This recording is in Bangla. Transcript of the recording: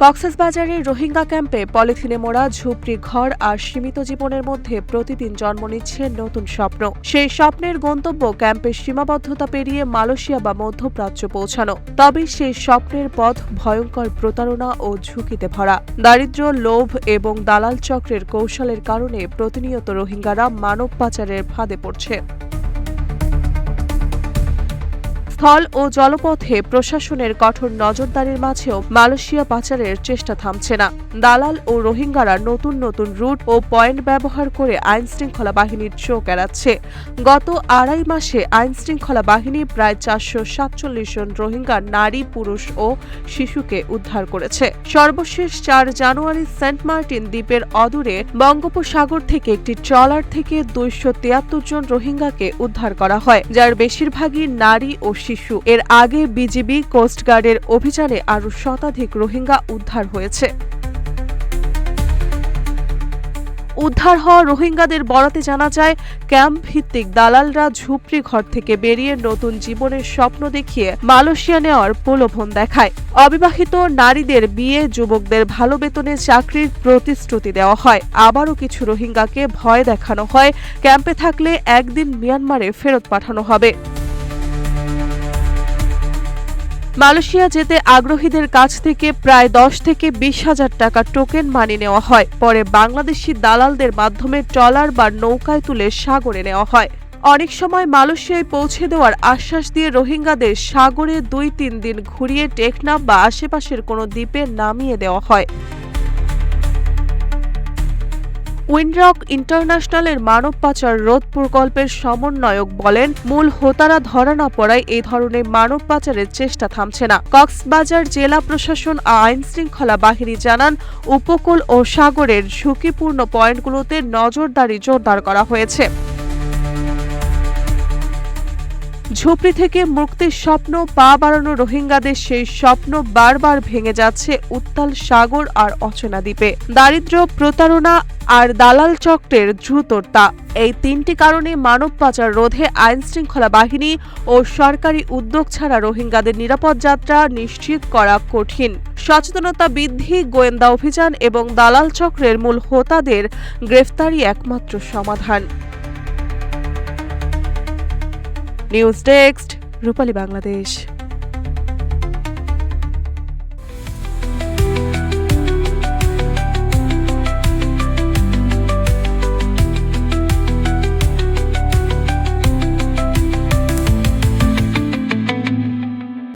কক্সবাজারের রোহিঙ্গা ক্যাম্পে পলিথিনে মোড়া ঝুপড়ি ঘর আর সীমিত জীবনের মধ্যে প্রতিদিন জন্ম নিচ্ছে নতুন স্বপ্ন। সেই স্বপ্নের গন্তব্য ক্যাম্পের সীমাবদ্ধতা পেরিয়ে মালয়েশিয়া বা মধ্যপ্রাচ্য পৌঁছানো। তবে সেই স্বপ্নের পথ ভয়ঙ্কর প্রতারণা ও ঝুঁকিতে ভরা। দারিদ্র্য, লোভ এবং দালাল চক্রের কৌশলের কারণে প্রতিনিয়ত রোহিঙ্গারা মানব পাচারের ফাঁদে পড়ছে। স্থল ও জলপথে প্রশাসনের কঠোর নজরদারির মাঝেও মালয়েশিয়া পাচারের চেষ্টা থামছে না। দালাল ও রোহিঙ্গারা নতুন নতুন রুট ও পয়েন্ট ব্যবহার করে আইনশৃঙ্খলা বাহিনীর চোখ এড়াচ্ছে। গত ২.৫ মাসে আইনশৃঙ্খলা বাহিনী প্রায় ৪৪৭ জন রোহিঙ্গা নারী, পুরুষ ও শিশুকে উদ্ধার করেছে। সর্বশেষ ৪ জানুয়ারি সেন্ট মার্টিন দ্বীপের অদূরে বঙ্গোপসাগর থেকে একটি ট্রলার থেকে ২৭৩ জন রোহিঙ্গাকে উদ্ধার করা হয়, যার বেশিরভাগই নারী ও শিশু। এর আগে বিজিবি, কোস্টগার্ডের অভিযানে আরও শতাধিক রোহিঙ্গা উদ্ধার হয়েছে। উদ্ধার হওয়া রোহিঙ্গাদের বরাতে জানা যায়, ক্যাম্প ভিত্তিক দালালরা ঝুপড়ি ঘর থেকে বেরিয়ে নতুন জীবনের স্বপ্ন দেখিয়ে মালয়েশিয়া নেওয়ার প্রলোভন দেখায়। অবিবাহিত নারীদের বিয়ে, যুবকদের ভালো বেতনে চাকরির প্রতিশ্রুতি দেওয়া হয়। আবারও কিছু রোহিঙ্গাকে ভয় দেখানো হয়, ক্যাম্পে থাকলে একদিন মিয়ানমারে ফেরত পাঠানো হবে। মালয়েশিয়া যেতে আগ্রহীদের কাছ থেকে প্রায় ১০ থেকে ২০ হাজার টাকা টোকেন মানি নেওয়া হয়। পরে বাংলাদেশি দালালদের মাধ্যমে ট্রলার বা নৌকায় তুলে সাগরে নেওয়া হয়। অনেক সময় মালয়েশিয়ায় পৌঁছে দেওয়ার আশ্বাস দিয়ে রোহিঙ্গাদের সাগরে ২-৩ দিন ঘুরিয়ে টেকনাফ বা আশেপাশের কোনো দ্বীপে নামিয়ে দেওয়া হয়। উইন্ডরক ইন্টারন্যাশনালের মানব পাচার রোধ প্রকল্পের সমন্বয়ক বলেন, মূল হোতারা ধরা না পড়ায় এই ধরনের মানব পাচারের চেষ্টা থামছে না। কক্সবাজার জেলা প্রশাসন ও আইনশৃঙ্খলা বাহিনী জানান, উপকূল ও সাগরের ঝুঁকিপূর্ণ পয়েন্টগুলোতে নজরদারি জোরদার করা হয়েছে। ঝুপড়ি থেকে মুক্তির স্বপ্ন পা বাড়ানো রোহিঙ্গাদের সেই স্বপ্ন বারবার ভেঙে যাচ্ছে উত্তাল সাগর আর অচেনা দ্বীপে। দারিদ্র্য, প্রতারণা আর দালাল চক্রের দ্রুততা, এই ৩টি কারণে মানব পাচার রোধে আইনশৃঙ্খলা বাহিনী ও সরকারি উদ্যোগ ছাড়া রোহিঙ্গাদের নিরাপদ যাত্রা নিশ্চিত করা কঠিন। সচেতনতা বৃদ্ধি, গোয়েন্দা অভিযান এবং দালাল চক্রের মূল হোতাদের গ্রেফতারই একমাত্র সমাধান। নিউজ ডেস্ক, রূপালী বাংলাদেশ।